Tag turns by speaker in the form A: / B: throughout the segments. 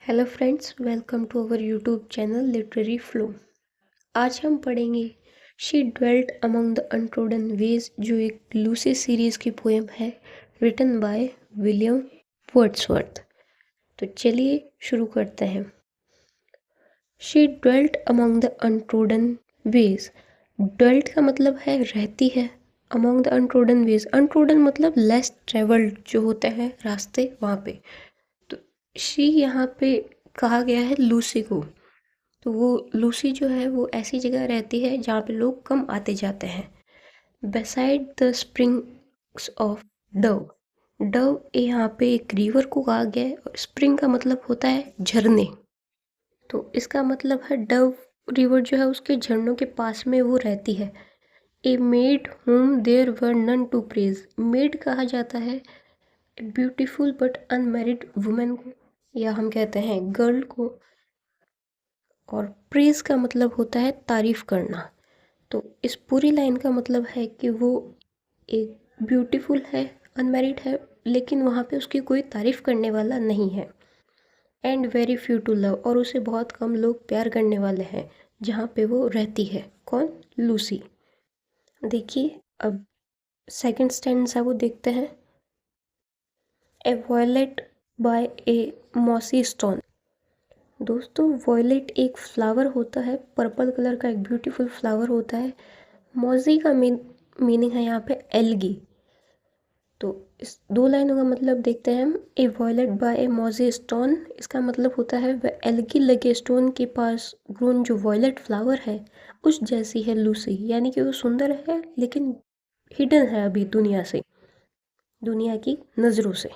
A: Hello friends, welcome to our YouTube channel literary flow. आज हम पढ़ेंगे she dwelt among the untrodden ways, जो एक लूसी सीरीज़ की पोएम है रिटन बाय विलियम वर्ड्सवर्थ। तो चलिए शुरू करते हैं। She dwelt among the untrodden ways. Dwelt का मतलब है रहती है, among the untrodden ways, untrodden मतलब लेस ट्रेवल्ड जो होते हैं रास्ते, वहाँ पे। तो शी यहाँ पे कहा गया है लूसी को। तो वो लूसी जो है वो ऐसी जगह रहती है जहाँ पे लोग कम आते जाते हैं। Beside the springs of Dove. Dove यहाँ पे एक रिवर को कहा गया है और स्प्रिंग का मतलब होता है झरने। तो इसका मतलब है डव रिवर जो है उसके झरनों के पास में वो रहती है। A maid whom there were none to praise. Maid कहा जाता है ब्यूटीफुल बट अनमैरिड वुमेन को, या हम कहते हैं गर्ल को। और प्रेज का मतलब होता है तारीफ करना। तो इस पूरी लाइन का मतलब है कि वो एक ब्यूटीफुल है, अनमैरिड है, लेकिन वहाँ पे उसकी कोई तारीफ करने वाला नहीं है। And very few to love, और उसे बहुत कम लोग प्यार करने वाले हैं जहाँ पे वो रहती है। कौन? लूसी। देखिए अब सेकंड स्टैंजा वो देखते हैं। ए वॉयलेट बाय ए मॉसी स्टोन। दोस्तों वॉयलेट एक फ्लावर होता है, पर्पल कलर का एक ब्यूटीफुल फ्लावर होता है। मॉजी का मीनिंग है यहाँ पे एल्गी। तो इस दो लाइनों का मतलब देखते हैं हम। ए वॉयलेट बाय ए मॉजी स्टोन, इसका मतलब होता है वह एल्गी लगे स्टोन के पास ग्रोन जो वॉयलेट फ्लावर है उस जैसी है लूसी, यानी कि वो सुंदर है लेकिन हिडन है अभी दुनिया से, दुनिया की नज़रों से।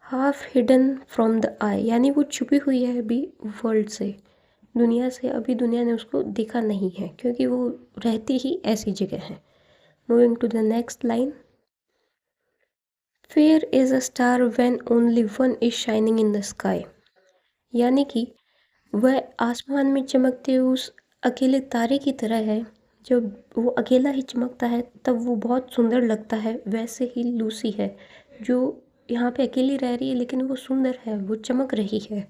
A: हाफ हिडन फ्रॉम द आई, यानी वो छुपी हुई है अभी वर्ल्ड से, दुनिया से। अभी दुनिया ने उसको देखा नहीं है क्योंकि वो रहती ही ऐसी जगह है। Moving to the next line. Fair is a star when only one is shining in the sky, यानी कि वह आसमान में चमकते उस अकेले तारे की तरह है। जब वो अकेला ही चमकता है तब वो बहुत सुंदर लगता है। वैसे ही लूसी है जो यहाँ पे अकेली रह रही है लेकिन वो सुंदर है, वो चमक रही है।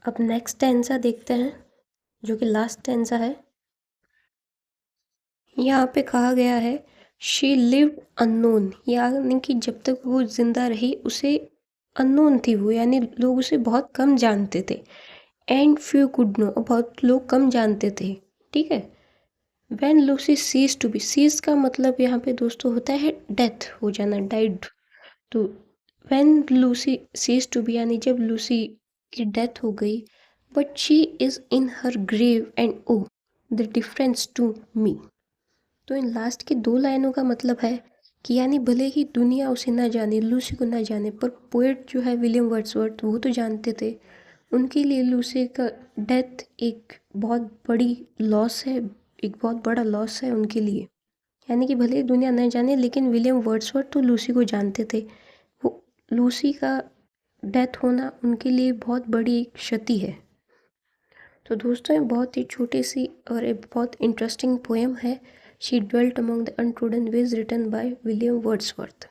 A: अब नेक्स्ट टेंसा देखते हैं जो कि लास्ट टेंसा है। यहाँ पे कहा गया है शी लिव्ड अननोन, यानी कि जब तक वो जिंदा रही उसे अननोन थी वो, यानी लोग उसे बहुत कम जानते थे। एंड फ्यू कुड नो, बहुत लोग कम जानते थे। ठीक है। When Lucy ceased to be, ceased का मतलब यहाँ पे दोस्तों होता है डेथ हो जाना, डाइड। तो when Lucy ceased to be, यानी जब लूसी की डेथ हो गई। But she is in her grave and oh the difference to me. तो इन लास्ट की दो लाइनों का मतलब है कि यानी भले ही दुनिया उसे ना जाने, लूसी को ना जाने, पर पोएट जो है विलियम वर्ड्सवर्थ वो तो जानते थे। उनके लिए लूसी का डेथ एक बहुत बड़ी लॉस है, एक बहुत बड़ा लॉस है उनके लिए। यानी कि भले ही दुनिया न जाने लेकिन विलियम वर्ड्सवर्थ तो लूसी को जानते थे। वो लूसी का डेथ होना उनके लिए बहुत बड़ी क्षति है। तो दोस्तों ये बहुत ही छोटी सी और एक बहुत इंटरेस्टिंग पोएम है she dwelt among the untrodden ways, written by William Wordsworth.